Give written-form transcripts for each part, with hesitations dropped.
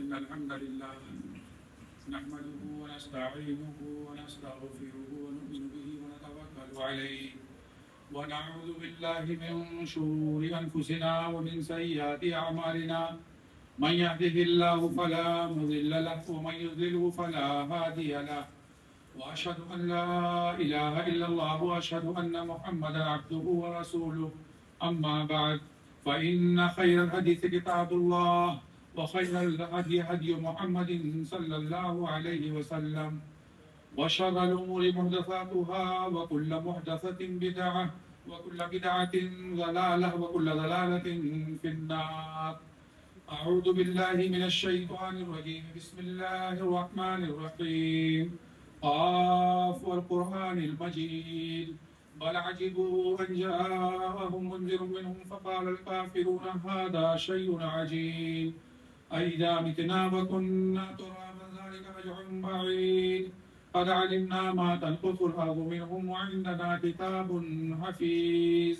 إن الحمد لله نحمده ونستعينه ونستغفره ونؤمن به ونتوكل عليه ونعوذ بالله من شرور أنفسنا ومن سيئات أعمالنا من يهده الله فلا مضل له ومن يضلل فلا هادي له وأشهد أن لا إله إلا الله وأشهد أن محمدا عبده ورسوله أما بعد فإن خير الحديث كتاب الله وخير الهدي هدي محمد صلى الله عليه وسلم وشر الأمور محدثاتها وكل محدثة بدعة وكل بدعة ضلالة وكل ضلالة في النار. أعوذ بالله من الشيطان الرجيم. بسم الله الرحمن الرحيم. قاف والقرآن المجيد بل عجبوا أن جاءهم منذر منهم فقال الكافرون هذا شيء عجيب أئذا متنا وكنا ترابا ذلك رجع بعيد قد علمنا ما تنقص الأرض منهم وعندنا كتاب حفيظ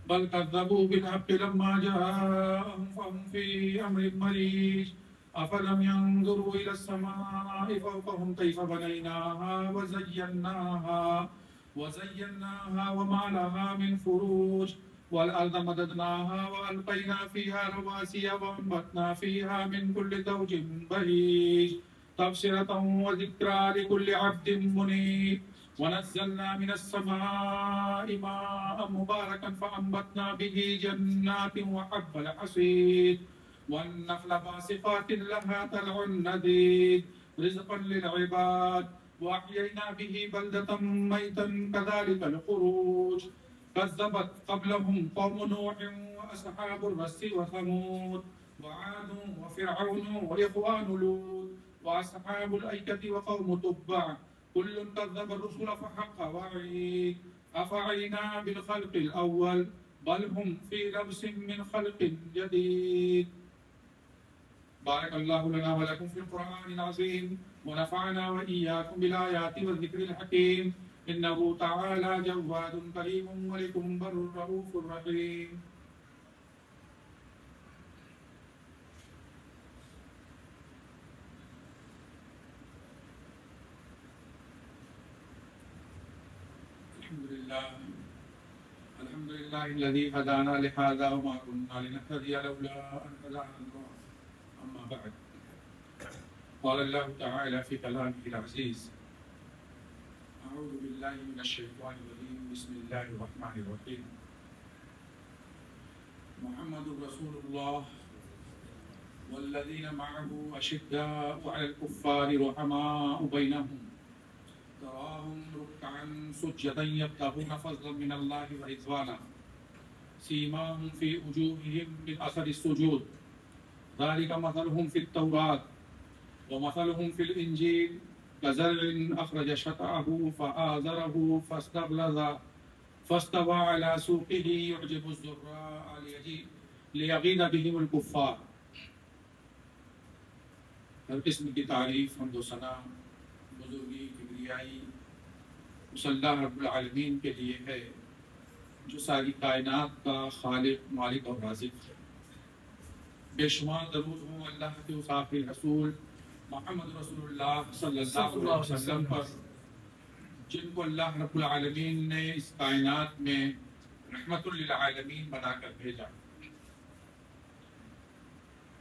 بل كذبوا بالحق لما جاءهم فهم في أمر مريج أفلم ينظروا إلى السماء فوقهم كيف بنيناها وزيناها وما لها من فروج والأرض مددناها وألقينا فيها رواسي وأنبتنا فيها من كل زوج بهيج تبصرة وذكرى لكل عبد منيب ونزلنا من السماء ماء مباركا فأنبتنا به جنات وحب الحصيد والنخل باسقات لها طلع نضيد رزقا للعباد وأحيينا به بلدة ميتا كذلك الخروج كذبت قبلهم قوم نوح وأصحاب الرس وثمود وعاد وفرعون وإخوان لوط وأصحاب الأيكة وقوم تبع كل كذب الرسل فحق وعيد أفعينا بالخلق الأول بل هم في لبس من خلق جديد. بارك الله لنا ولكم في القرآن العظيم ونفعنا وإياكم بالآيات والذكر الحكيم إنه تعالى جواد كريم ملك بر رؤوف رحيم. الحمد لله الذي هدانا لهذا وما كنا لنهتدي لولا أن هدانا الله. أما بعد قال الله تعالى في كلامه العزيز أعوذ بالله من الشيطان الرجيم بسم الله الرحمن الرحيم. محمد رسول الله والذين معه أشداء على الكفار رحماء بينهم تراهم ركعا سجدا يبتغون فضلا من الله ورضوانا سيماهم في وجوههم من أثر السجود ذلك مثلهم في التوراة ومثلهم في الإنجيل كزرع أخرج شطأه فآزره فاستغلظ فاستوى على سوقه يعجب الزراع ليغيظ بهم الكفار. ہر قسم کی تعریف حمد و ثنا بزرگی کبریائی اس اللہ رب العالمین کے لیے ہے جو ساری کائنات کا خالق مالک اور رازق ہے. بے شمار درود ہوں اللہ کے اس آخری رسول محمد رسول اللہ صلی اللہ علیہ وسلم پر جن کو اللہ رب العالمین نے اس کائنات میں رحمت للعالمین بنا کر بھیجا.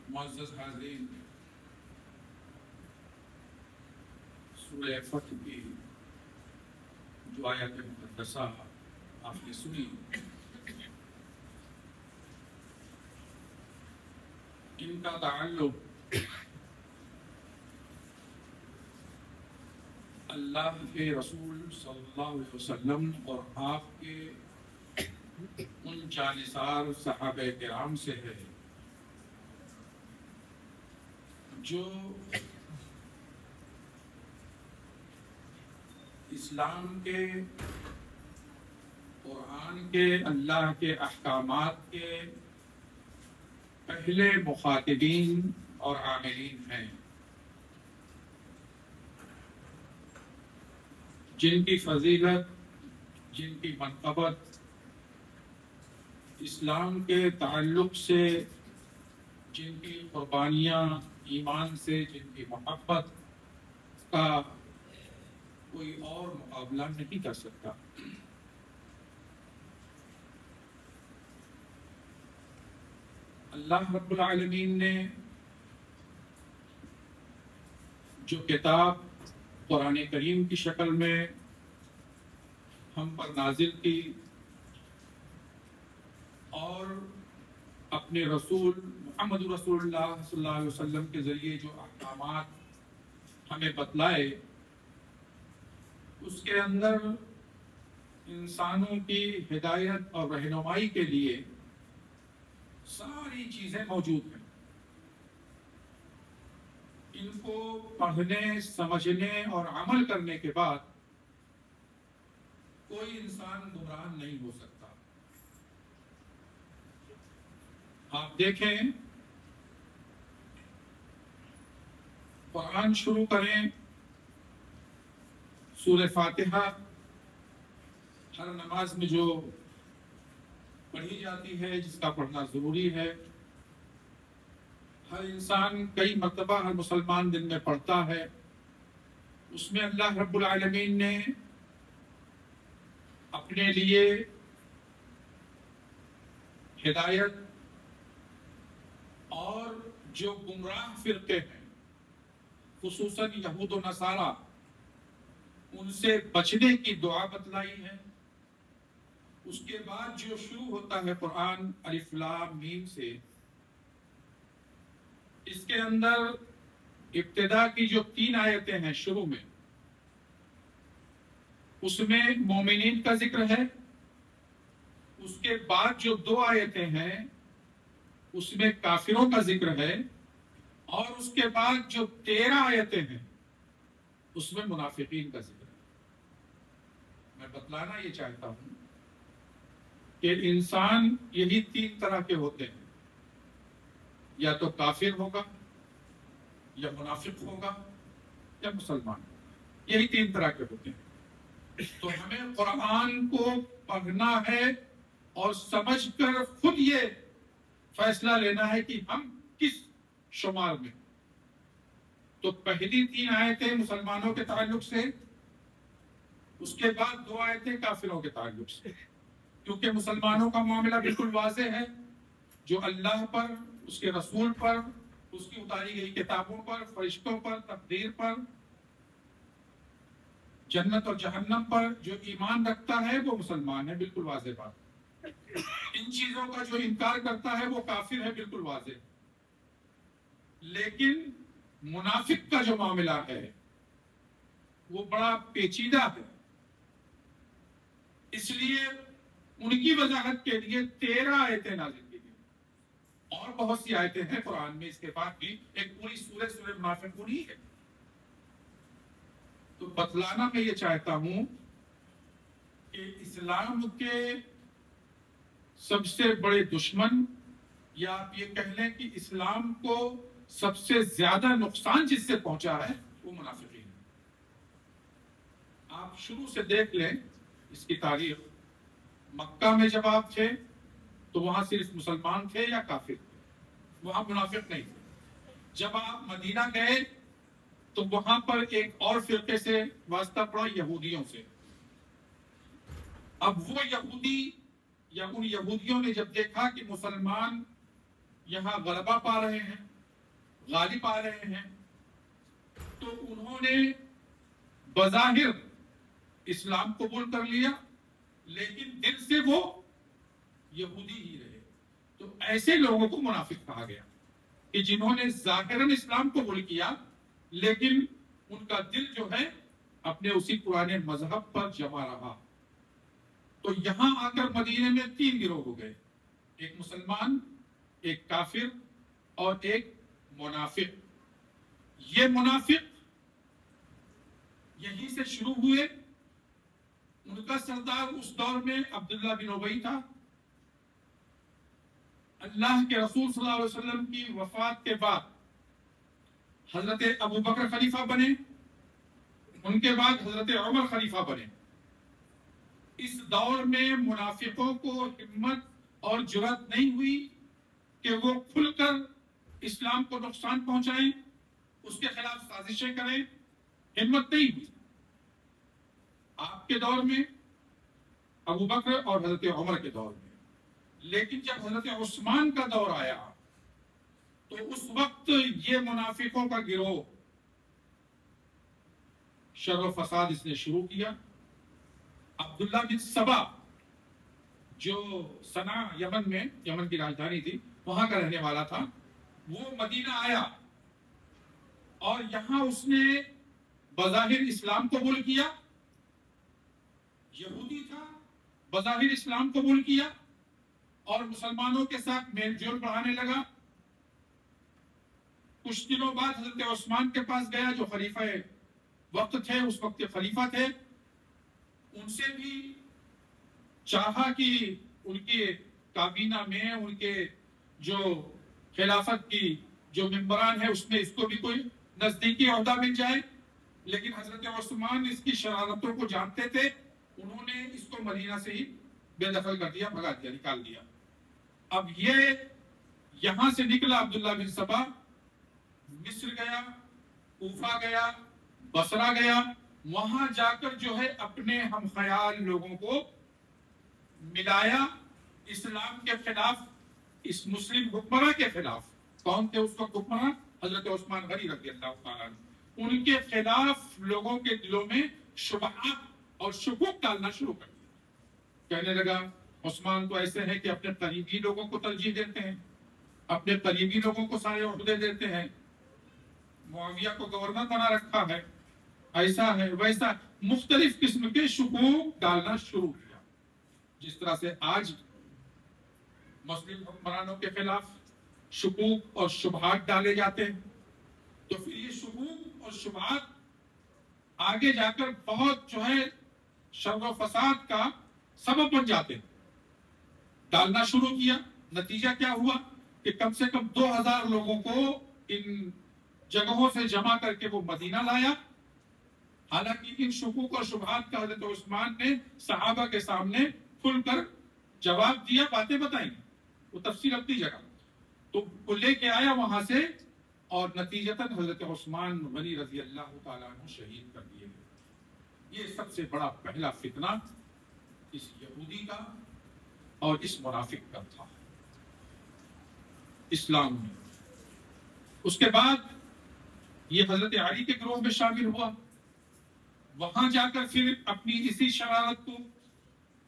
معزز حاضرین، سورہ فتح کی جو آیات مقدسہ آپ نے سنی، ان کا تعلق اللہ کے رسول صلی اللہ علیہ وسلم اور آپ کے ان جانثار صحابہ کرام سے ہے جو اسلام کے، قرآن کے، اللہ کے احکامات کے پہلے مخاطبین اور عاملین ہیں، جن کی فضیلت، جن کی منقبت اسلام کے تعلق سے جن کی قربانیاں ایمان سے، جن کی محبت کا کوئی اور مقابلہ نہیں کر سکتا۔ اللہ رب العالمین نے جو کتاب قرآن کریم کی شکل میں ہم پر نازل کی اور اپنے رسول محمد رسول اللہ صلی اللہ علیہ وسلم کے ذریعے جو احکامات ہمیں بتلائے، اس کے اندر انسانوں کی ہدایت اور رہنمائی کے لیے ساری چیزیں موجود ہیں۔ ان کو پڑھنے، سمجھنے اور عمل کرنے کے بعد کوئی انسان گمراہ نہیں ہو سکتا۔ آپ دیکھیں، قرآن شروع کریں، سورہ فاتحہ ہر نماز میں جو پڑھی جاتی ہے، جس کا پڑھنا ضروری ہے، ہر انسان کئی مرتبہ، ہر مسلمان دن میں پڑھتا ہے، اس میں اللہ رب العالمین نے اپنے لیے ہدایت اور جو گمراہ فرقے ہیں، خصوصاً یہود و نصارہ، ان سے بچنے کی دعا بتلائی ہے۔ اس کے بعد جو شروع ہوتا ہے قرآن الف لام میم سے، اس کے اندر ابتدا کی جو 3 آیتیں ہیں شروع میں، اس میں مومنین کا ذکر ہے۔ اس کے بعد جو 2 آیتیں ہیں اس میں کافروں کا ذکر ہے، اور اس کے بعد جو 13 آیتیں ہیں اس میں منافقین کا ذکر ہے۔ میں بتلانا یہ چاہتا ہوں کہ انسان یہی 3 طرح کے ہوتے ہیں، یا تو کافر ہوگا، یا منافق ہوگا، یا مسلمان ہوگا۔ یہی 3 طرح کے ہوتے ہیں۔ تو ہمیں قرآن کو پڑھنا ہے اور سمجھ کر خود یہ فیصلہ لینا ہے کہ ہم کس شمار میں۔ تو پہلی 3 آیتیں مسلمانوں کے تعلق سے، اس کے بعد 2 آیتیں کافروں کے تعلق سے، کیونکہ مسلمانوں کا معاملہ بالکل واضح ہے۔ جو اللہ پر، اس کے رسول پر، اس کی اتاری گئی کتابوں پر، فرشتوں پر، تقدیر پر، جنت اور جہنم پر جو ایمان رکھتا ہے وہ مسلمان ہے، بالکل واضح بات۔ ان چیزوں کا جو انکار کرتا ہے وہ کافر ہے، بالکل واضح۔ لیکن منافق کا جو معاملہ ہے وہ بڑا پیچیدہ ہے، اس لیے ان کی وضاحت کے لیے 13 آیتیں نازل کی گئی، اور بہت سی آیتیں ہیں قرآن میں اس کے بعد بھی، ایک پوری سورہ منافقون ہی ہے۔ تو بتلانا میں یہ چاہتا ہوں کہ اسلام کے سب سے بڑے دشمن، یا آپ یہ کہہ لیں کہ اسلام کو سب سے زیادہ نقصان جس سے پہنچا ہے وہ منافقین ہے۔ آپ شروع سے دیکھ لیں اس کی تاریخ۔ مکہ میں جب آپ تھے تو وہاں صرف مسلمان تھے یا کافر تھے، وہاں منافق نہیں تھے۔ جب آپ مدینہ گئے تو وہاں پر ایک اور فرقے سے واسطہ پڑا، یہودیوں سے۔ اب وہ یہودی یا ان یہودیوں نے جب دیکھا کہ مسلمان یہاں غلبہ پا رہے ہیں، غالب آ رہے ہیں، تو انہوں نے بظاہر اسلام قبول کر لیا، لیکن دل سے وہ یہودی ہی رہے۔ تو ایسے لوگوں کو منافق کہا گیا کہ جنہوں نے ظاہراً اسلام قبول کیا، لیکن ان کا دل جو ہے اپنے اسی پرانے مذہب پر جمع رہا۔ تو یہاں آ کر مدینے میں 3 گروہ ہو گئے، ایک مسلمان، ایک کافر اور ایک منافق۔ یہ منافق یہیں سے شروع ہوئے۔ ان کا سردار اس دور میں عبداللہ بن ابی تھا۔ اللہ کے رسول صلی اللہ علیہ وسلم کی وفات کے بعد حضرت ابو بکر خلیفہ بنے، ان کے بعد حضرت عمر خلیفہ بنے۔ اس دور میں منافقوں کو ہمت اور جرأت نہیں ہوئی کہ وہ کھل کر اسلام کو نقصان پہنچائیں، اس کے خلاف سازشیں کریں، ہمت نہیں ہوئی۔ آپ کے دور میں، ابو بکر اور حضرت عمر کے دور میں، لیکن جب حضرت عثمان کا دور آیا تو اس وقت یہ منافقوں کا گروہ شر و فساد اس نے شروع کیا۔ عبداللہ بن سبا جو صنع یمن میں، یمن کی راجدھانی تھی، وہاں کا رہنے والا تھا، وہ مدینہ آیا اور یہاں اس نے بظاہر اسلام قبول کیا، یہودی تھا، بظاہر اسلام قبول کیا اور مسلمانوں کے ساتھ میل جول بڑھانے لگا۔ کچھ دنوں بعد حضرت عثمان کے پاس گیا جو خلیفہ وقت تھے، اس وقت کے خلیفہ تھے، ان سے بھی چاہا کہ ان کے کابینہ میں، ان کے جو خلافت کی جو ممبران ہیں اس میں اس کو بھی کوئی نزدیکی عہدہ مل جائے، لیکن حضرت عثمان اس کی شرارتوں کو جانتے تھے، انہوں نے اس کو مدینہ سے ہی بے دخل کر دیا، بھگا دیا، نکال دیا۔ اب یہ یہاں سے نکلا عبداللہ بن سبا، مصر گیا، کوفہ گیا، بصرہ گیا، وہاں جا کر جو ہے اپنے ہم خیال لوگوں کو ملایا اسلام کے خلاف، اس مسلم حکمراں کے خلاف۔ کون تھے اس وقت حکمراں؟ حضرت عثمان غنی رضی اللہ تعالیٰ عنہ۔ ان کے خلاف لوگوں کے دلوں میں شبہات اور شکوک ڈالنا شروع کر دیا۔ کہنے لگا عثمان تو ایسے ہیں کہ اپنے قریبی لوگوں کو ترجیح دیتے ہیں، اپنے قریبی لوگوں کو سارے عہدے دیتے ہیں، معاویہ کو گورنر بنا رکھا ہے، ایسا ہے ویسا، مختلف قسم کے شکوک ڈالنا شروع کیا۔ جس طرح سے آج مسلم حکمرانوں کے خلاف شکوک اور شبہات ڈالے جاتے ہیں، تو پھر یہ شکوک اور شبہات آگے جا کر بہت جو ہے شر و فساد کا سبب بن جاتے ہیں۔ ڈالنا شروع کیا، نتیجہ کیا ہوا کہ کم سے کم 2000 لوگوں کو ان جگہوں سے جمع کر کے وہ مدینہ لایا۔ حالانکہ ان شکوک اور شبہات کا حضرت عثمان نے صحابہ کے سامنے کھل کر جواب دیا، باتیں بتائیں، وہ تفصیل اپنی جگہ، تو وہ لے کے آیا وہاں سے، اور نتیجتاً حضرت عثمان غنی رضی اللہ تعالیٰ عنہ شہید کر دیے گئے۔ یہ سب سے بڑا پہلا فتنہ اس یہودی کا اور اس منافق کا تھا اسلام میں۔ اس کے بعد یہ حضرت علی کے گروہ میں شامل ہوا، وہاں جا کر پھر اپنی اسی شرارت کو،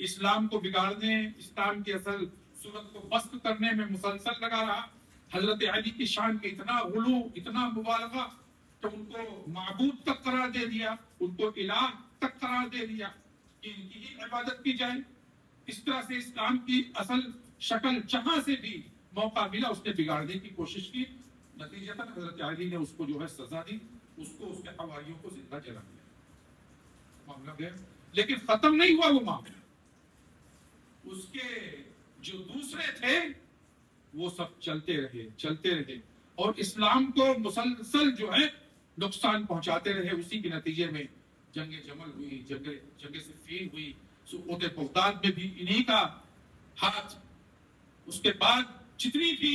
اسلام کو بگاڑنے، اسلام کی اصل صورت کو پست کرنے میں مسلسل لگا رہا۔ حضرت علی کی شان میں اتنا غلو، اتنا مبالغہ کہ ان کو معبود تک قرار دے دیا، ان کو الہ تک قرار دے دیا کہ ان کی ہی عبادت کی جائے۔ اس طرح سے اسلام کی اصل شکل جہاں سے بھی موقع ملا اس نے بگاڑنے کی کوشش کی۔ نتیجتاً حضرت علی نے اس کو جو ہے سزا دی، اس کو اس کے حواریوں کو زندہ جلا دیا، معاملہ گیا۔ لیکن ختم نہیں ہوا وہ معاملہ، اس کے جو دوسرے تھے وہ سب چلتے رہے اور اسلام کو مسلسل جو ہے نقصان پہنچاتے رہے۔ اسی کے نتیجے میں جنگ جمل ہوئی، جنگ صفین ہوئی، سقوط بغداد میں بھی انہی کا ہاتھ۔ اس کے بعد جتنی بھی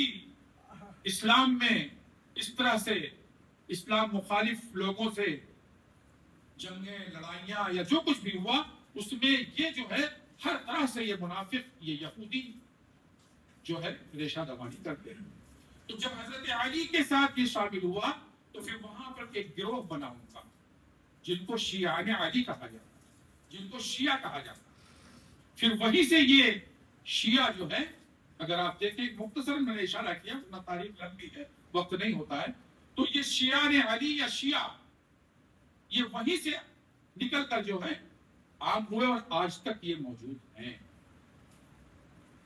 اسلام میں اس طرح سے اسلام مخالف لوگوں سے جنگیں، لڑائیاں یا جو کچھ بھی ہوا، اس میں یہ جو ہے ہر طرح سے یہ منافق، یہ یہودی جو ہے ریشہ دمانی کرتے ہیں۔ تو جب حضرت علی کے ساتھ یہ شامل ہوا تو پھر وہاں پر ایک گروہ بنا ان کا، جن کو شیعان علی کہا جاتا، جن کو شیعہ کہا جاتا۔ پھر وہیں سے یہ شیعہ جو ہے، اگر آپ دیکھیں مختصر میں نے اشارہ کیا، اپنا تاریخ لمبی ہے، وقت نہیں ہوتا ہے، تو یہ شیعان علی یا شیعہ یہ وہیں سے نکل کر جو ہے عام ہوئے اور آج تک یہ موجود ہیں۔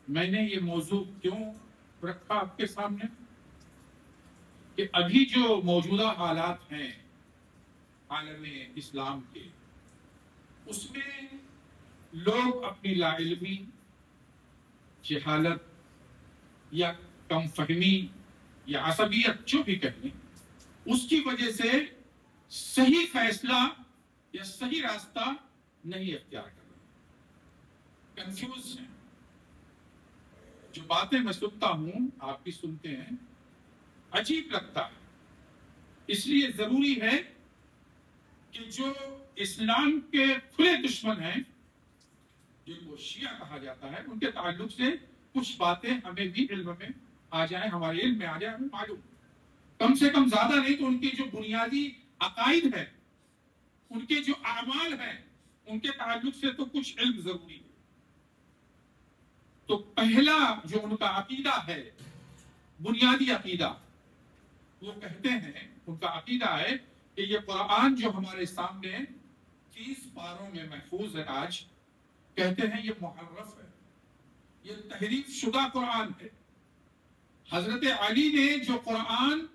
میں نے یہ موضوع کیوں رکھا آپ کے سامنے کہ ابھی جو موجودہ حالات ہیں عالم اسلام کے، اس میں لوگ اپنی لا علمی، جہالت یا کم فہمی یا عصبیت جو بھی کہیں، اس کی وجہ سے صحیح فیصلہ یا صحیح راستہ نہیں اختیار کر رہے، کنفیوز ہیں۔ جو باتیں میں سنتا ہوں، آپ بھی سنتے ہیں، عجیب لگتا ہے. اس لیے ضروری ہے کہ جو اسلام کے کھلے دشمن ہیں جن کو شیعہ کہا جاتا ہے ان کے تعلق سے کچھ باتیں ہمیں بھی علم میں آ جائیں, ہمارے علم میں آ جائیں, ہمیں معلوم کم سے کم زیادہ نہیں تو ان کی جو بنیادی عقائد ہے, ان کے جو اعمال ہیں, ان کے تعلق سے تو کچھ علم ضروری ہے. تو پہلا جو ان کا عقیدہ ہے, بنیادی عقیدہ, وہ کہتے ہیں, ان کا عقیدہ ہے کہ یہ قرآن جو ہمارے سامنے 30 پاروں میں محفوظ ہے آج, کہتے ہیں یہ محرف ہے, یہ تحریف شدہ قرآن ہے. حضرت علی نے جو قرآن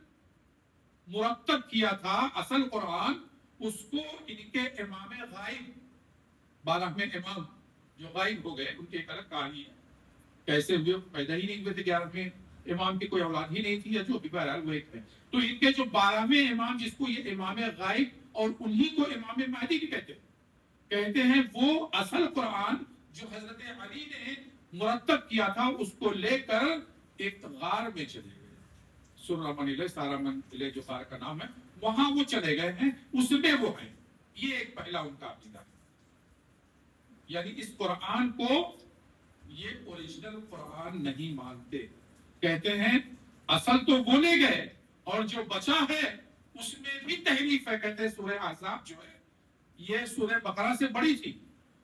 مرتب کیا تھا, اصل قرآن, اس کو ان کے امام غائب, 12ویں امام جو غائب ہو گئے, ان کی ایک الگ کہانی ہے, کیسے ہوئے, پیدا ہی نہیں ہوئے تھے, 11ویں امام کی کوئی اولاد ہی نہیں تھی, یا جو بھی بہرحال وہ ایک ہے. تو ان کے جو 12ویں امام, جس کو یہ امام غائب اور انہی کو امام مہدی بھی کہتے ہیں, وہ اصل قرآن جو حضرت علی نے مرتب کیا تھا, اس کو لے کر ایک غار میں چلے گئے, سرمن علیہ, سارمن علیہ جو غار کا نام ہے, وہاں وہ چلے گئے ہیں, اس میں وہ ہیں. یہ ایک پہلا ان کا عقیدہ ہے, یعنی اس قرآن کو یہ اوریجنل قرآن نہیں مانتے. کہتے ہیں اصل تو وہ لے گئے اور جو بچا ہے اس میں بھی تحریف ہے. کہتے ہیں سورہ احزاب جو ہے یہ سورہ بقرہ سے بڑی تھی.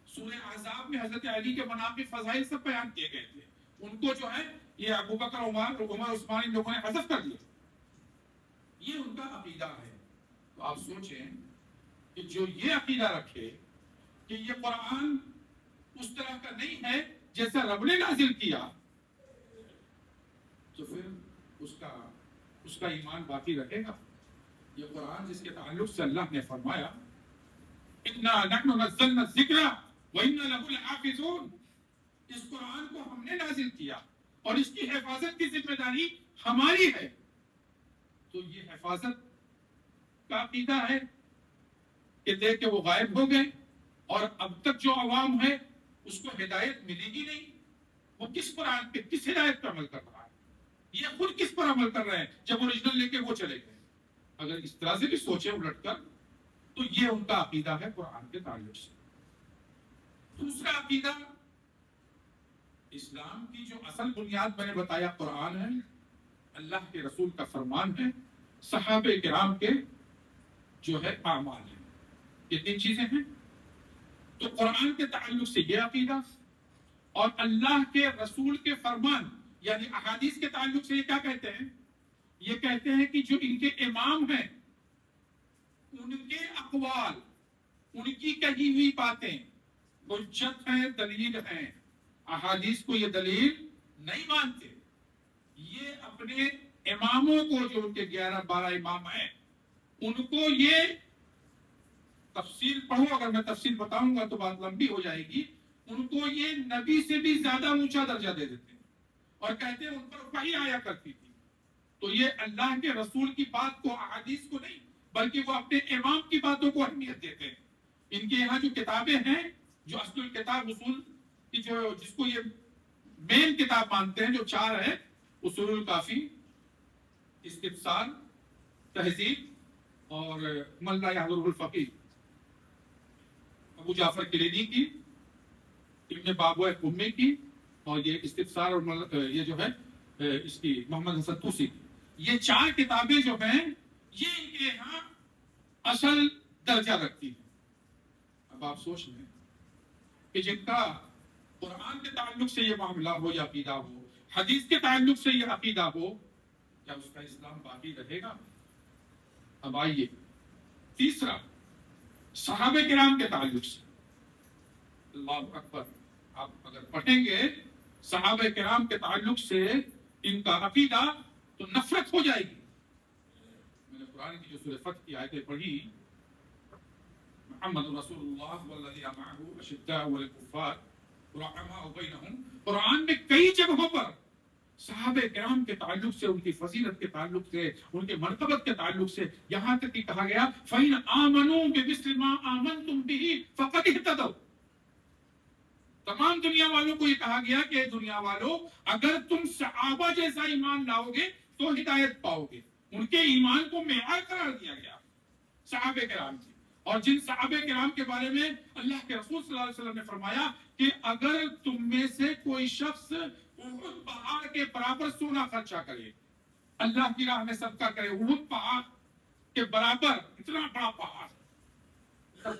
سورہ احزاب میں حضرت علی کے مناقب فضائل سب بیان کیے گئے تھے, ان کو جو ہے یہ ابو بکر, عمر, عثمان, ان لوگوں نے حذف کر دیا. یہ ان کا عقیدہ ہے. تو آپ سوچیں کہ جو یہ عقیدہ رکھے کہ یہ قرآن اس طرح کا نہیں ہے جیسا رب نے نازل کیا, تو پھر اس کا ایمان باقی رہے گا. یہ قرآن جس کے تعلق سے اللہ نے فرمایا اِنَّا نَحْنُ نَزَّلْنَا الذِّكْرَ وَإِنَّا لَهُ لَحَافِظُونَ, اس قرآن کو ہم نے نازل کیا اور اس کی حفاظت کی ذمہ داری ہماری ہے. تو یہ حفاظت کا عقیدہ ہے کہ دیکھ کے وہ غائب ہو گئے اور اب تک جو عوام ہے اس کو ہدایت ملے گی نہیں. وہ کس قرآن پہ, کس ہدایت پہ عمل کر رہا ہے, یہ خود کس پر عمل کر رہے ہیں جب اوریجنل لے کے وہ چلے گئے. اگر اس طرح سے بھی سوچیں الٹ کر, تو یہ ان کا عقیدہ ہے قرآن کے تعلق سے. دوسرا عقیدہ, اسلام کی جو اصل بنیاد میں نے بتایا قرآن ہے, اللہ کے رسول کا فرمان ہے, صحابہ کرام کے جو ہے اعمال ہیں. کتنی چیزیں ہیں. تو قرآن کے تعلق سے یہ عقیدہ, اور اللہ کے رسول کے فرمان یعنی احادیث کے تعلق سے یہ کیا کہتے ہیں, یہ کہتے ہیں کہ جو ان کے امام ہیں ان کے اقوال, ان کی کہی ہوئی باتیں حجت ہیں, دلیل ہیں. احادیث کو یہ دلیل نہیں مانتے. یہ اپنے اماموں کو, جو ان کے 11-12 امام ہیں, ان کو یہ تفصیل پڑھو, اگر میں تفصیل بتاؤں گا تو بات لمبی ہو جائے گی, ان کو یہ نبی سے بھی زیادہ اونچا درجہ دے دیتے ہیں اور کہتے ہیں ان پر وحی آیا کرتی تھی. تو یہ اللہ کے رسول کی بات کو, احادیث کو نہیں, بلکہ وہ اپنے امام کی باتوں کو اہمیت دیتے ہیں. ان کے یہاں جو کتابیں ہیں, جو اصل الکتاب اصول کی, جو جس کو یہ مین کتاب مانتے ہیں, جو 4 ہے, اصول الکافی, استفسار, تہذیب اور من لا یحضرہ الفقیہ, ابو جعفر کلینی کی, ابن بابوہ قمی کی, اور یہ استفسار اور یہ جو ہے اس کی محمد حسن طوسی کی. یہ 4 کتابیں جو ہیں یہ ان کے یہاں اصل درجہ رکھتی ہیں. اب آپ سوچ لیں کہ جن کا قرآن کے تعلق سے یہ معاملہ ہو یا عقیدہ ہو, حدیث کے تعلق سے یہ عقیدہ ہو, کیا اس کا اسلام باقی رہے گا؟ اب آئیے تیسرا, صحابہ کرام کے تعلق سے. اللہ اکبر, آپ اگر پڑھیں گے صحابہ کرام کے تعلق سے ان کا عقیدہ تو نفرت ہو جائے گی. میں نے قرآن کی جو سورہ فتح کی آیتیں پڑھی, محمد رسول اللہ والذین معہ اشداء علی الکفار رحماء بینہم, قرآن میں کئی جگہوں پر صحابہ کرام کے تعلق سے, ان کی فضیلت کے تعلق سے, ان کے مرتبت کے تعلق سے, یہاں تک کہ کہا گیا فَإِنْ آمَنُوا بِمِثْلِ مَا آمَنْتُمْ بِهِ فَقَدِ اهْتَدَوْا. تمام دنیا والوں کو یہ کہا گیا کہ دنیا والوں اگر تم صحابہ جیسا ایمان لاؤ گے تو ہدایت پاؤ گے. ان کے ایمان کو معیار قرار دیا گیا صحابہ کرام کی. اور جن صحابہ کرام کے بارے میں اللہ کے رسول صلی اللہ علیہ وسلم نے فرمایا کہ اگر تم میں سے کوئی شخص احد پہاڑ کے برابر سونا خرچہ کرے, اللہ کی راہ میں صدقہ کرے, احد پہاڑ کے برابر, اتنا بڑا پہاڑ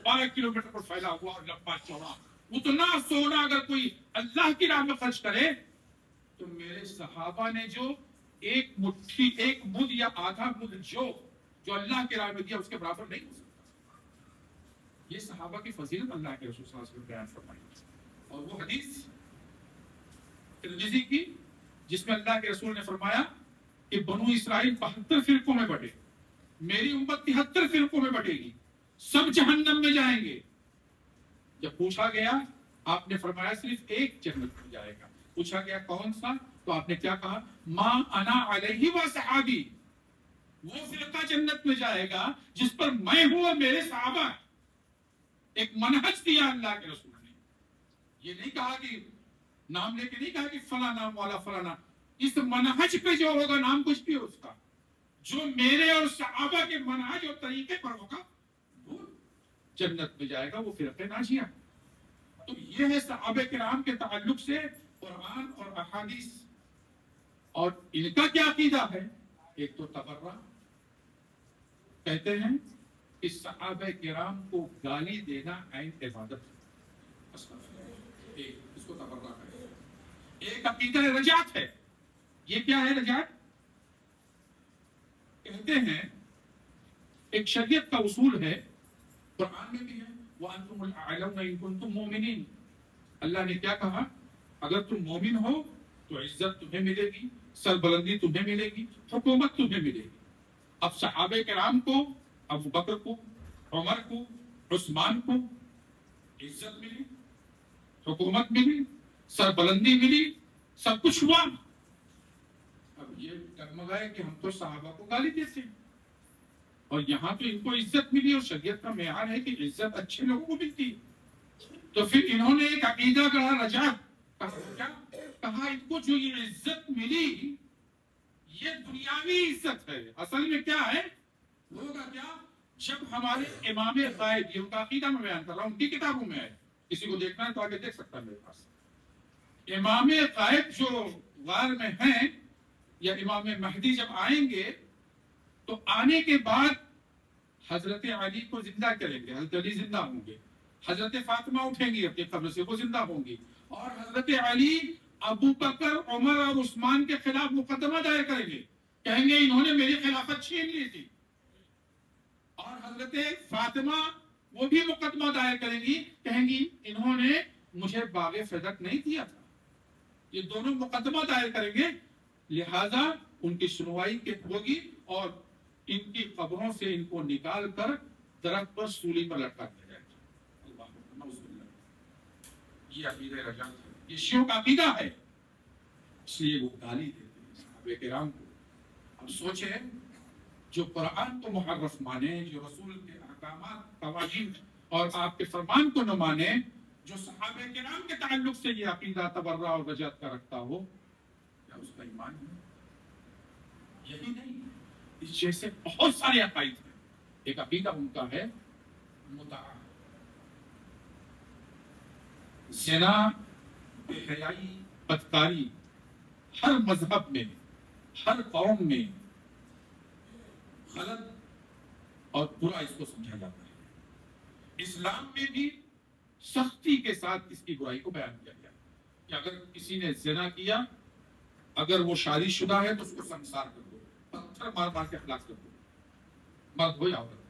12 کلومیٹر پر پھیلا ہوا اور لمبا چوڑا, اتنا سونا اگر کوئی اللہ کی راہ میں خرچ کرے, تو میرے صحابہ نے جو ایک مٹھی, ایک مد یا آدھا مد جو اللہ کی راہ میں دیا, اس کے برابر نہیں ہو سکتا. یہ صحابہ کی فضیلت اللہ کے رسول صلی اللہ علیہ وسلم بیان فرمائی. اور وہ حدیث ترمذی کی جس میں اللہ کے رسول نے فرمایا کہ بنو اسرائیل 72 فرقوں میں بٹے, میری امت 73 فرقوں میں بٹے گی, سب جہنم میں جائیں گے. جب پوچھا گیا, آپ نے فرمایا صرف ایک جنت میں جائے گا. پوچھا گیا کون سا, تو آپ نے کیا کہا, ما انا علیہ و صحابی, وہ فرقہ جنت میں جائے گا جس پر میں ہوں اور میرے صحابہ. ایک منہج دیا اللہ کے رسول نے. یہ نہیں کہا کہ نام لے کے نہیں کہا کہ فلاں نام والا فلاں نام, اس منہج پہ جو ہوگا نام کچھ بھی ہو اس کا, جو میرے اور صحابہ کے منہج اور طریقے پر ہوگا وہ جنت میں جائے گا, وہ فرقہ ناجیہ. تو یہ ہے صحابہ کرام کے تعلق سے قرآن اور احادیث. اور ان کا کیا عقیدہ ہے, ایک تو تبرہ, کہتے ہیں کہ صحابہ کرام کو گالی دینا عین عبادت ہے, اس کو تبرہ ہے. ایک عقیدہ رجعت ہے. یہ کیا ہے رجعت؟ کہتے ہیں ایک شریعت کا اصول ہے, قرآن میں بھی ہے, وَأَنْتُمُ الْأَعْلَوْنَ إِن كُنتُم مُؤْمِنِينَ. اللہ نے کیا کہا, اگر تم مومن ہو تو عزت تمہیں ملے گی, سربلندی تمہیں ملے گی, حکومت تمہیں ملے گی. اب صحابہ کرام کو, ابو بکر کو, عمر کو, عثمان کو عزت ملی, حکومت ملی, سربلندی ملی, سب کچھ ہوا. اب یہ ڈگمگائے کہ ہم تو صحابہ کو گالی دیتے ہیں, اور یہاں تو ان کو عزت ملی, اور شریعت کا معیار ہے کہ عزت اچھے لوگوں کو ملتی ہے. تو پھر انہوں نے ایک عقیدہ گڑھا رجعت, کہا ان کو جو یہ عزت ملی یہ دنیاوی عزت ہے. اصل میں کیا ہے, ہوگا کیا, جب ہمارے امام غائب, یہ ان کا عقیدہ میں بیان کر رہا ہوں, ان کی کتابوں میں ہے, کسی کو دیکھنا ہے تو آگے دیکھ سکتا ہے میرے پاس. امام غائب جو غار میں ہیں, یا امام مہدی جب آئیں گے تو آنے کے بعد حضرت علی کو زندہ کریں گے, حضرت علی زندہ ہوں گے, حضرت فاطمہ اٹھیں گی اپنی قبر سے, وہ زندہ ہوں گی, اور حضرت علی ابو بکر, عمر اور عثمان کے خلاف مقدمہ دائر کریں گے, کہیں گے انہوں نے میری خلافت چھین لی تھی. اور حضرت فاطمہ وہ بھی مقدمہ دائر کریں گی, کہیں گی انہوں نے مجھے باغ فدق نہیں دیا تھا. یہ دونوں مقدمہ دائر کریں گے, لہذا ان کی سنوائی ہوگی, اور ان کی قبروں سے ان کو نکال کر درخت پر سولی پر لٹکا دیا جائے گا. یہ عقیدہ رجعت ہے, یہ شیعوں کا عقیدہ ہے, اس لیے وہ گالی دیتے ہیں صحابہ کرام کو. اب سوچیں, جو قرآن کو محرف مانے, جو رسول کے احکامات, قوانین اور آپ کے فرمان کو نہ مانے, جو صحابہ کرام کے تعلق سے یہ عقیدہ تبرہ اور رجعت کا رکھتا ہو, کیا اس کا ایمان ہے؟ یہی نہیں, اس جیسے بہت سارے عقائد ہیں. ایک عقیدہ ان کا ہے متعہ, زنا, بے حیائی, بدکاری ہر مذہب میں, ہر قوم میں غلط اور برا اس کو سمجھا جاتا ہے. اسلام میں بھی سختی کے ساتھ اس کی برائی کو بیان کیا گیا کہ اگر کسی نے زنا کیا, اگر وہ شادی شدہ ہے تو اس کو سنسار کر دو, پتھر مار مار کے ہلاک کر دو, مرد ہو یا عورت.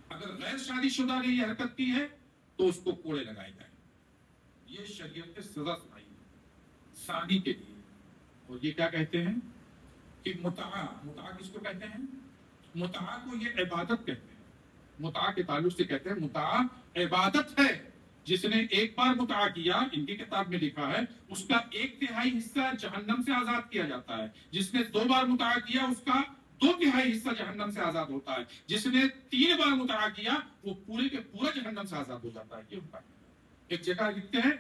اگر غیر شادی شدہ نے یہ حرکت کی ہے تو اس کو کوڑے لگائے جائیں. یہ شریعت نے سزا سنائی ہے ثانی کے لیے. اور یہ کیا کہتے ہیں کہ متعہ, متعہ کس کو کہتے ہیں؟ متعہ کو یہ عبادت کہتے ہیں. متعہ کے تعلق سے کہتے ہیں متعہ عبادت ہے. جس نے ایک بار متعہ کیا, ان کی کتاب میں لکھا ہے, اس کا 1/3 حصہ جہنم سے آزاد کیا جاتا ہے. جس نے 2 بار متعہ کیا, اس کا 2/3 حصہ جہنم سے آزاد ہوتا ہے. جس نے 3 بار متعہ کیا, وہ پورے کے پورا جہنم سے آزاد ہو جاتا ہے. یہ ہوتا ہے. ایک جگہ لکھتے ہیں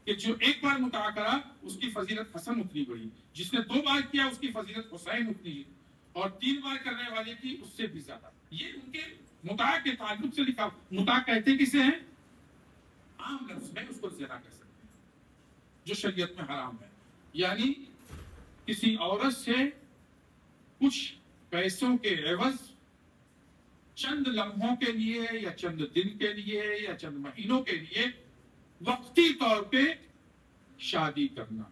کہ جو ایک بار مطاع کرا اس کی فضیلت حسن اتنی بڑی، جس نے 2 بار کیا اس کی فضیلت حسین اتنی، اور 3 بار کرنے والے کی اس سے بھی زیادہ۔ یہ ان کے مطاع کے تعلق سے لکھا۔ مطاع کہتے کسے ہیں؟ عام لفظ میں اس کو زنا کہہ سکتے ہیں جو شریعت میں حرام ہے، یعنی کسی عورت سے کچھ پیسوں کے عوض چند لمحوں کے لیے یا چند دن کے لیے یا چند مہینوں کے لیے وقتی طور پہ شادی کرنا،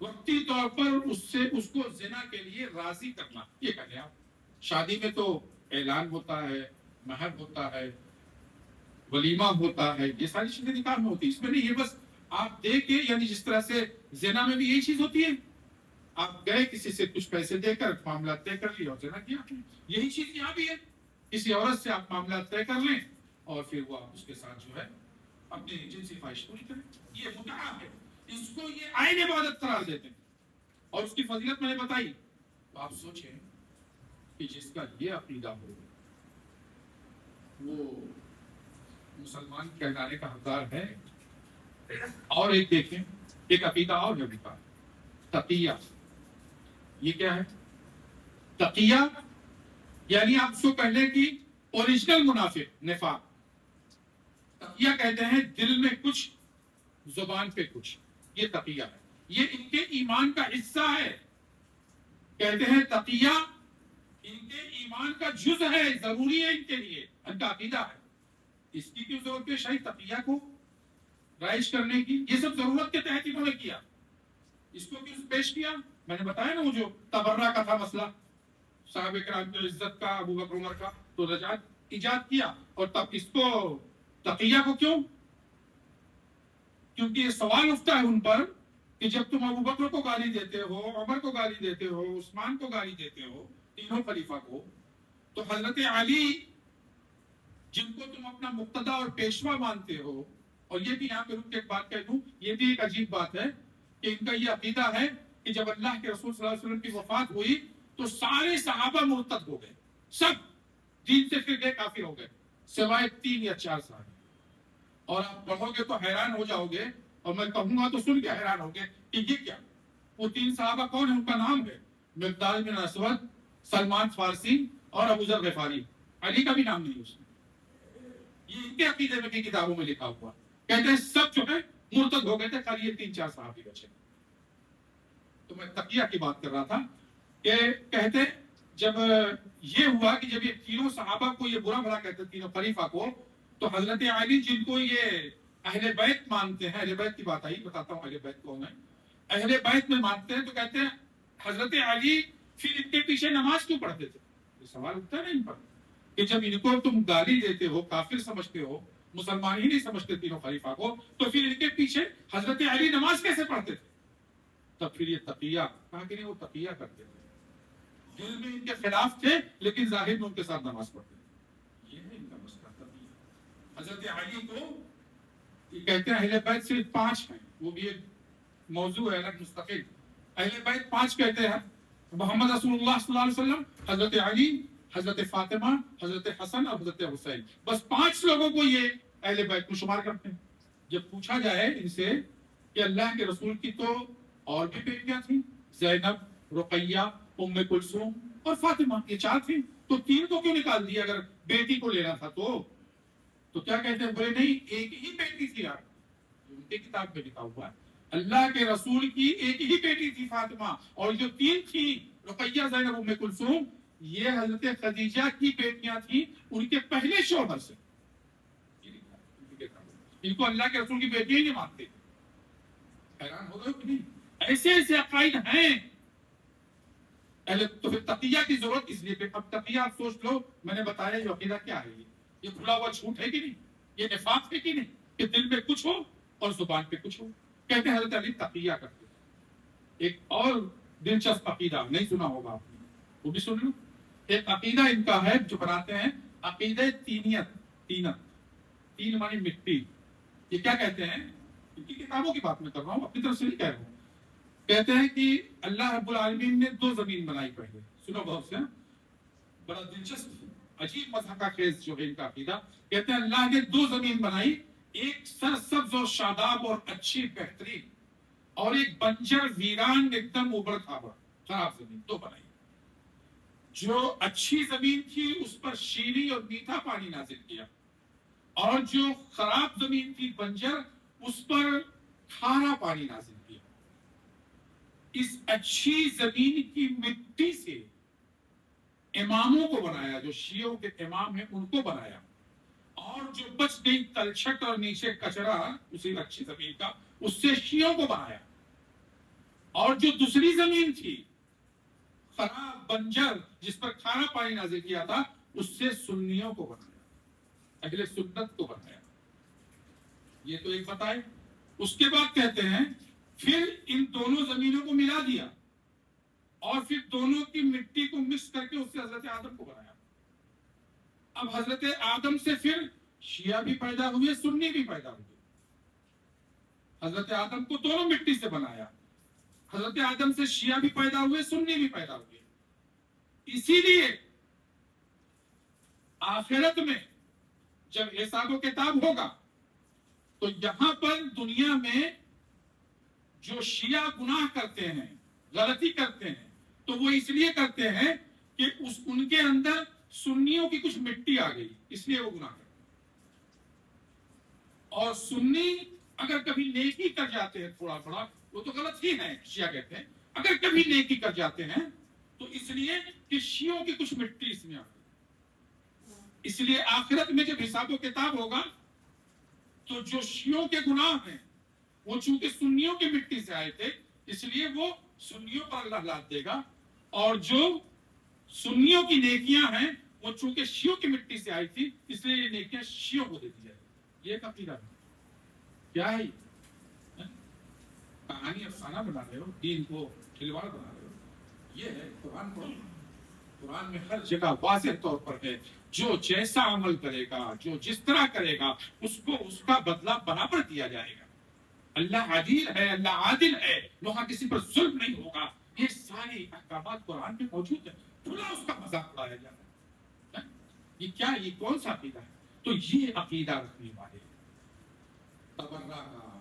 وقتی طور پر اس کو زنا کے لیے راضی کرنا، یہ کہتے ہیں آپ۔ شادی میں تو اعلان ہوتا ہے، مہر ہوتا ہے، ولیمہ ہوتا ہے، یہ ساری چیزیں نکاح میں ہوتی ہے، اس میں نہیں یہ بس آپ دے کے، یعنی جس طرح سے زنا میں بھی یہی چیز ہوتی ہے، آپ گئے کسی سے کچھ پیسے دے کر معاملات طے کر لیا اور زنا کیا، یہی چیز یہاں بھی ہے۔ کسی عورت سے آپ معاملات طے کر لیں اور پھر وہ آپ اس کے ساتھ جو ہے اپنی جنسی خواہش پوری کریں، یہ متعہ ہے، اس کو یہ عین عبادت قرار دیتے ہیں، اور اس کی فضیلت میں نے بتائی۔ تو آپ سوچیں کہ جس کا یہ عقیدہ ہو وہ مسلمان کہلانے کا حقدار ہے۔ اور ایک دیکھیں، ایک عقیدہ اور ہے بتا، تقیہ۔ یہ کیا ہے؟ تقیہ یعنی آپ اس کو کہنے کی اوریجنل منافق، نفاق۔ تقیہ کہتے ہیں دل میں کچھ زبان پہ کچھ، یہ تقیہ ہے، یہ ان کے ایمان کا حصہ ہے۔ کہتے ہیں تقیہ ان کے ایمان کا جز ہے، ضروری ہے ان کے لیے، ان کا عقیدہ ہے۔ اس کی کیوں ضرورت پیش آئی تقیہ کو رائج کرنے کی؟ یہ سب ضرورت کے تحت انہوں نے کیا۔ اس کو کیوں پیش کیا؟ میں نے بتایا نا وہ جو تبرہ کا تھا مسئلہ، صحابہ کرام کی عزت کا، ابو بکر عمر کا، تو رجعت ایجاد کیا، اور تب اس کو تقیہ کو کیوں؟ کیونکہ یہ سوال اٹھتا ہے ان پر کہ جب تم ابو بکر کو گالی دیتے ہو، عمر کو گالی دیتے ہو، عثمان کو گالی دیتے ہو، تینوں خلیفہ کو، تو حضرت علی جن کو تم اپنا مقتدی اور پیشوا مانتے ہو، اور یہ بھی یہاں پہ رک کے ایک بات کہہ دوں، یہ بھی ایک عجیب بات ہے کہ ان کا یہ عقیدہ ہے کہ جب اللہ کے رسول صلی اللہ علیہ وسلم کی وفات ہوئی تو سارے صحابہ مرتد ہو گئے، سب دین سے پھر گئے، کافر ہو گئے، سوائے 3 یا 4 صحابہ۔ اور آپ پڑھو گے تو حیران ہو جاؤ گے، اور میں کہوں گا تو سن کے حیران ہو گے کہ یہ کیا؟ وہ 3 صحابہ کون ہیں؟ ان کا نام ہے مقداد بن اسود، سلمان فارسی اور ابو ذر غفاری۔ علی کا بھی نام نہیں اس میں۔ یہ ان کے عقیدے میں کی کتابوں میں لکھا ہوا، کہتے ہیں سب جو ہے مرتد ہو گئے تھے، خالی یہ 3-4 صحابی بچے۔ تو میں تقیہ کی بات کر رہا تھا کہ کہتے جب یہ ہوا کہ جب یہ تینوں صحابہ کو یہ برا بھلا کہتے، تینوں خلیفہ کو، تو حضرت علی جن کو یہ اہل بیت مانتے ہیں، اہل بیت کی بات آئی، بتاتا ہوں اہل بیت کون ہے۔ اہل بیت میں مانتے ہیں تو کہتے ہیں حضرت علی پھر ان کے پیچھے نماز کیوں پڑھتے تھے؟ یہ سوال اٹھتا ہے ان پر کہ جب ان کو تم گالی دیتے ہو، کافر سمجھتے ہو، مسلمان ہی نہیں سمجھتے تینوں خلیفہ کو، تو پھر ان کے پیچھے حضرت علی نماز کیسے پڑھتے تھے؟ تب پھر یہ تقیہ کہا کہ نہیں، وہ تقیہ کرتے تھے، دل میں ان کے خلاف تھے لیکن ظاہر میں ان کے ساتھ نماز پڑھتے تھے۔ یہ ہے ان کا مسئلہ تقیہ۔ حضرت علی کو یہ کہتے ہیں اہل بیت صرف 5 ہیں، وہ بھی ایک موضوع ہے الگ مستقل۔ اہل بیت 5 کہتے ہیں، محمد رسول اللہ صلی اللہ علیہ وسلم، حضرت علی، حضرت فاطمہ، حضرت حسن اور حضرت حسین، بس 5 لوگوں کو یہ اہل بیت کو شمار کرتے ہیں۔ جب پوچھا جائے ان سے کہ اللہ کے رسول کی تو اور بھی بیٹیاں تھیں، زینب، رقیہ، ام کلثوم اور فاطمہ، یہ 4 تھیں، تو 3 کو کیوں نکال دیا اگر بیٹی کو لینا تھا تو کیا کہتے ہیں؟ بولے نہیں، ایک ہی بیٹی تھی یار، ان کی کتاب میں لکھا ہوا ہے اللہ کے رسول کی ایک ہی بیٹی تھی فاطمہ، اور جو 3 تھی رقیہ، زینب، ام کلثوم، یہ حضرت خدیجہ کی بیٹیاں تھیں ان کے پہلے شوہر سے۔ ان کو اللہ کے رسول کی بیٹیاں ہی نہیں مانتے۔ حیران ہو گئے کہ نہیں؟ ایسے ایسے عقائد ہیں۔ تو پھر تقیہ کی ضرورت اس لیے پہ، اب تقیہ آپ سوچ لو، میں نے بتایا یہ عقیدہ کیا ہے، یہ کھلا ہوا جھوٹ ہے کہ نہیں، یہ نفاق ہے کہ نہیں، کہ دل میں کچھ ہو اور زبان پہ کچھ ہو۔ کہتے ہیں حضرت علی تقیہ کرتے ہیں۔ ایک اور دلچسپ عقیدہ نہیں سنا ہوگا آپ نے، وہ بھی سن لو۔ ایک عقیدہ ان کا ہے جو بناتے ہیں عقیدہ تینیت، تین معنی مٹی۔ یہ کیا کہتے ہیں؟ ان کی کتابوں کی بات میں کر رہا ہوں، اپنی طرف سے نہیں کہہ رہا ہوں۔ کہتے ہیں کہ اللہ رب العالمین نے 2 زمین بنائی پہلے، سنو بہت سے، بڑا دلچسپ عجیب مذہب کا خیز جو ہے ان کا عقیدہ۔ کہتے ہیں اللہ نے 2 زمین بنائی، ایک سرسبز اور شاداب اور اچھی بہترین اور ایک بنجر ویران ایک دم اوبر کھابڑ خراب زمین دو بنائی. جو اچھی زمین تھی اس پر شیریں اور میٹھا پانی نازل کیا, اور جو خراب زمین تھی بنجر اس پر کھارا پانی نازل کیا. اس اچھی زمین کی مٹی سے اماموں کو بنایا, جو شیعوں کے امام ہیں ان کو بنایا, اور جو بچ گئی تلچھٹ اور نیچے کچرا اسی اچھی زمین کا اس سے شیعوں کو بنایا. اور جو دوسری زمین تھی خراب بنجر جس پر کھارا پانی نازل کیا تھا اس سے سنیوں کو بنایا, اہل سنت کو بنایا. یہ تو ایک بتائے. اس کے بعد کہتے ہیں پھر ان دونوں زمینوں کو ملا دیا اور پھر دونوں کی مٹی کو مکس کر کے اس سے حضرت آدم کو بنایا. اب حضرت آدم سے پھر شیعہ بھی پیدا ہوئے, سنی بھی پیدا ہوئے. حضرت آدم کو دونوں مٹی سے بنایا, حضرت آدم سے شیعہ بھی پیدا ہوئے, سنی بھی پیدا ہوئے. اسی لیے آخرت میں جب حساب و کتاب ہوگا تو یہاں پر دنیا میں جو شیعہ گناہ کرتے ہیں, غلطی کرتے ہیں, تو وہ اس لیے کرتے ہیں کہ ان کے اندر سنیوں کی کچھ مٹی آ گئی, اس لیے وہ گناہ کرتے ہیں. اور سنی اگر کبھی نیکی کر جاتے ہیں تھوڑا تھوڑا, وہ تو غلط ہی ہے, شیعہ کہتے ہیں اگر کبھی نیکی کر جاتے ہیں تو اس لیے کہ شیعوں کی کچھ مٹی اس میں آ گئی. اس لیے آخرت میں جب حساب و کتاب ہوگا تو جو شیعوں کے گناہ ہیں وہ چونکہ سنیوں کی مٹی سے آئے تھے اس لیے وہ سنیوں پر اللہ لاد دے گا, اور جو سنیوں کی نیکیاں ہیں وہ چونکہ شیعوں کی مٹی سے آئی تھی اس لیے یہ نیکیاں شیعوں کو دے دی جائے گی. یہ ایک عقیدہ ہے. کیا ہے کہانی افسانہ بنا رہے ہو, دین کو کھلواڑ بنا رہے ہو. یہ ہے قرآن پڑھو. قرآن میں ہر جگہ واضح طور پر ہے جو جیسا عمل کرے گا, جو جس طرح کرے گا اس کو اس کا بدلہ برابر دیا جائے گا. اللہ عدیل ہے, اللہ عادل ہے, وہاں کسی پر ظلم نہیں ہوگا. یہ ساری احکامات قرآن میں موجود ہیں. پورا اس کا مذاق اڑایا جا رہا ہے. یہ کیا, یہ کون سا عقیدہ ہے؟ تو یہ عقیدہ رکھنے والے تبرہ کا,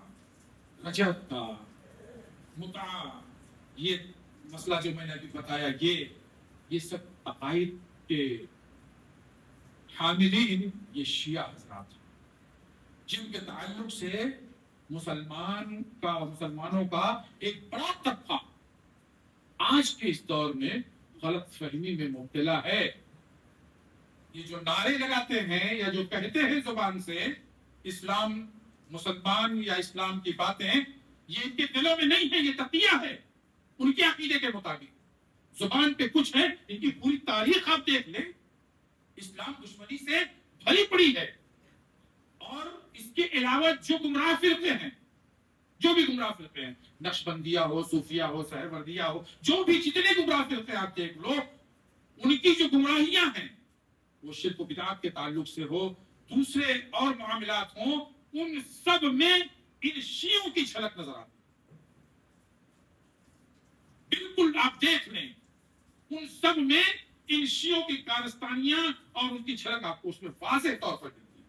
رجعت کا, متعہ, یہ مسئلہ جو میں نے ابھی بتایا, یہ سب عقائد کے حاملین یہ شیعہ حضرات ہیں جن کے تعلق سے مسلمانوں کا ایک بڑا طبقہ آج کے اس دور میں غلط فہمی میں مبتلا ہے. یہ جو نعرے لگاتے ہیں یا جو کہتے ہیں زبان سے اسلام, مسلمان یا اسلام کی باتیں, یہ ان کے دلوں میں نہیں ہے, یہ تقیہ ہے ان کے عقیدے کے مطابق. زبان پہ کچھ ہے, ان کی پوری تاریخ آپ دیکھ لیں, اسلام دشمنی سے بھری پڑی ہے. اور اس کے علاوہ جو گمراہ فرقے ہیں, جو بھی گمراہ فرقے ہیں, نقشبندیہ ہو, صوفیہ ہو, سہروردیہ ہو, جو بھی جتنے گمراہ فرقے آپ دیکھ لو, ان کی جو گمراہیاں ہیں وہ شرک و بدعت کے تعلق سے ہو, دوسرے اور معاملات ہوں, ان سب میں ان شیعوں کی جھلک نظر آتی. بالکل آپ دیکھ لیں, ان سب میں ان شیعوں کی کارستانیاں اور ان کی جھلک آپ کو اس میں واضح طور پر ملتی ہے.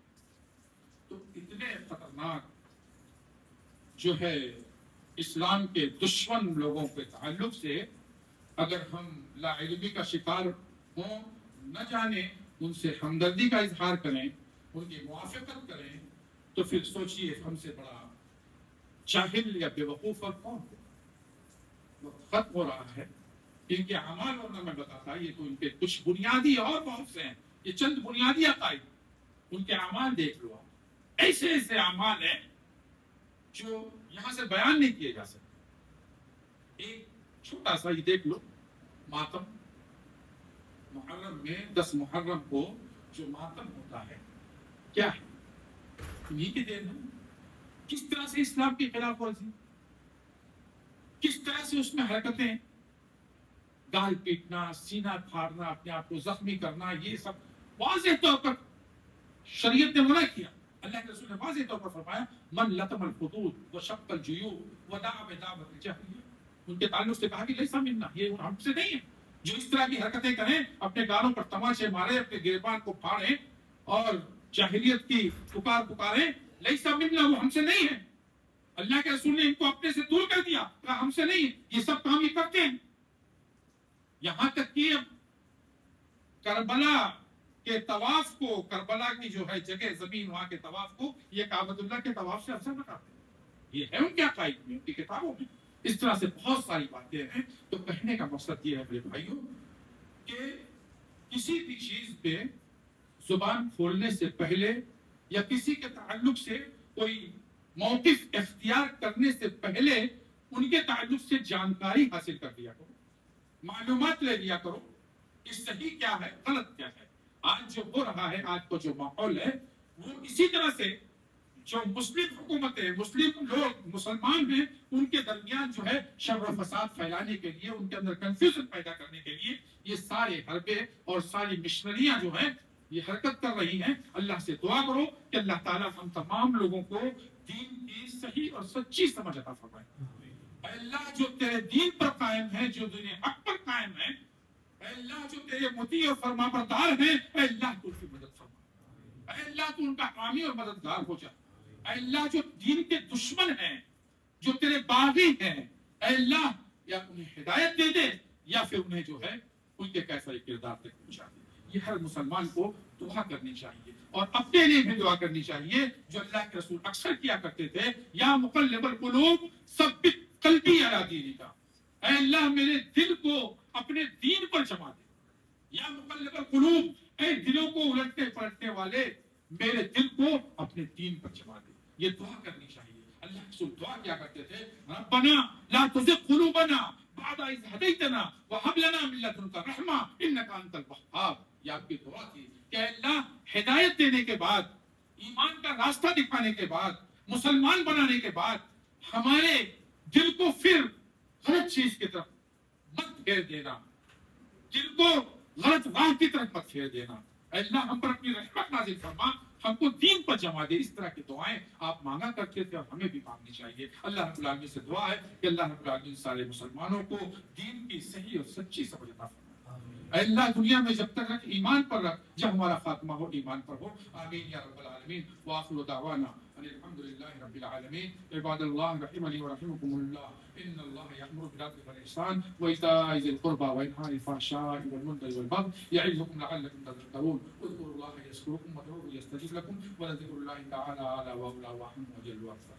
تو اتنے خطرناک جو ہے اسلام کے دشمن لوگوں کے تعلق سے اگر ہم لا علمی کا شکار ہوں, نہ جانے, ان سے ہمدردی کا اظہار کریں, ان کی موافقت کریں, تو پھر سوچئے ہم سے بڑا جاہل یا بے وقوف اور کون ہو. وقت ختم ہو رہا ہے. ان کے اعمال ورنہ میں بتاتا, یہ تو ان کے کچھ بنیادی اور بہت سے ہیں, یہ چند بنیادی عقائد, ان کے اعمال دیکھ لو. ایسے ایسے اعمال ہیں جو یہاں سے بیان نہیں کیے جا سکتے. ایک چھوٹا سا یہ دیکھ لو, ماتم. محرم میں 10 محرم کو جو ماتم ہوتا ہے کیا ہے؟ انہی کے دین ہے. کس طرح سے اسلام کے خلاف ورزی, کس طرح سے اس میں حرکتیں, گال پیٹنا, سینہ پھاڑنا, اپنے آپ کو زخمی کرنا, یہ سب واضح طور پر شریعت نے منع کیا. اللہ کے رسول نے واضح طور پر فرمایا من لطم الخدود وشق الجیوب ودعا بدعوۃ الجاہلیہ. ان کے تعلق سے کہا کہ لیسا منا, یہ ہم سے نہیں ہے. جو اس طرح کی حرکتیں کریں, اپنے گالوں پر تماچے مارے, اپنے گریبان کو پھاڑیں اور جاہلیت کی پکاریں, لیس منا، وہ ہم سے نہیں ہے. اللہ کے رسول نے ان کو اپنے سے دور کر دیا، کہا ہم سے نہیں ہے، یہ سب کام یہ کرتے ہیں. یہاں تک کہ کربلا کے طواف کو، کربلا کی جو ہے جگہ زمین وہاں کے طواف کو یہ کعبۃ اللہ کے طواف سے افضل بتاتے ہیں. یہ ہے ان کے عقائد میں، ان کی کتابوں میں. اس طرح سے بہت ساری باتیں ہیں. تو کہنے کا مقصد یہ ہے میرے بھائیوں کہ کسی بھی چیز پہ زبان کھولنے سے پہلے یا کسی کے تعلق سے کوئی موقف اختیار کرنے سے پہلے ان کے تعلق سے جانکاری حاصل کر لیا کرو، معلومات لے لیا کرو کہ صحیح کیا ہے، غلط کیا ہے. آج جو ہو رہا ہے، آج کا جو ماحول ہے، وہ اسی طرح سے جو مسلم حکومت ہے، مسلم لوگ مسلمان ہیں، ان کے درمیان جو ہے شر و فساد پھیلانے کے لیے، ان کے اندر کنفیوژن پیدا کرنے کے لیے یہ سارے حربے اور ساری مشنریاں جو ہیں یہ حرکت کر رہی ہیں. اللہ سے دعا کرو کہ اللہ تعالیٰ ہم تمام لوگوں کو دین کی صحیح اور سچی سمجھ عطا فرمائے. اے اللہ جو تیرے دین پر قائم ہے، جو دین حق پر قائم ہے، اے اللہ جو تیرے مطیع اور فرما بردار ہیں، اے اللہ تو ان کی مدد فرما. اے اللہ تو ان کا حامی اور مددگار ہو جا. اے اللہ جو دین کے دشمن ہیں، جو تیرے باغی ہیں، اے اللہ یا انہیں ہدایت دے دے یا پھر انہیں جو ہے ان کے کیسے کردار تک پہنچا دے. یہ ہر مسلمان کو دعا کرنی چاہیے اور اپنے لیے بھی دعا کرنی چاہیے جو اللہ کے رسول اکثر کیا کرتے تھے. یا مقلب القلوب ثبت قلبی علی دینک، اے اللہ میرے دل کو اپنے دین پر جما دے. یا مقلب القلوب، اے دلوں کو الٹنے پلٹنے والے میرے دل کو اپنے دین پر جما دے. یہ دعا کرنی چاہیے. اللہ کے رسول دعا کیا کرتے تھے، ربنا لا تزغ قلوبنا بعد إذ هديتنا وهب لنا من لدنك رحمة إنك أنت الوهاب. یہ آپ کی دعا تھی کہ اللہ ہدایت دینے کے بعد، ایمان کا راستہ دکھانے کے بعد، مسلمان بنانے کے بعد ہمارے دل کو پھر غلط چیز کی طرف مت پھیر دینا، دل کو غلط راہ کی طرف مت پھیر دینا. اے اللہ ہم پر اپنی رحمت نازل فرما، ہم کو دین پر جما دے. اس طرح کی دعائیں آپ مانگا کرتے تھے اور ہمیں بھی مانگنی چاہیے. اللہ رب العالمین سے دعا ہے کہ اللہ رب العالمین سارے مسلمانوں کو دین کی صحیح اور سچی سمجھ عطا فرمائے. اے اللہ دنیا میں جب تک رکھ، ایمان پر رکھ، جب ہمارا خاتمہ ہو ایمان پر ہو. آمین یا رب العالمین. وآخر دعوانا ان الحمد للہ رب العالمین. عباد اللہ رحمنی ورحمکم اللہ، ان اللہ یأمر بالعدل والإحسان وإيتاء ذی القربى وینہی عن الفحشاء والمنکر والبغی یعظکم لعلکم تذکرون. اذکروا اللہ یذکرکم وادعوہ یستجب لکم ولذکر اللہ تعالی اعلی وأولی وأحسن وأجل وأكبر.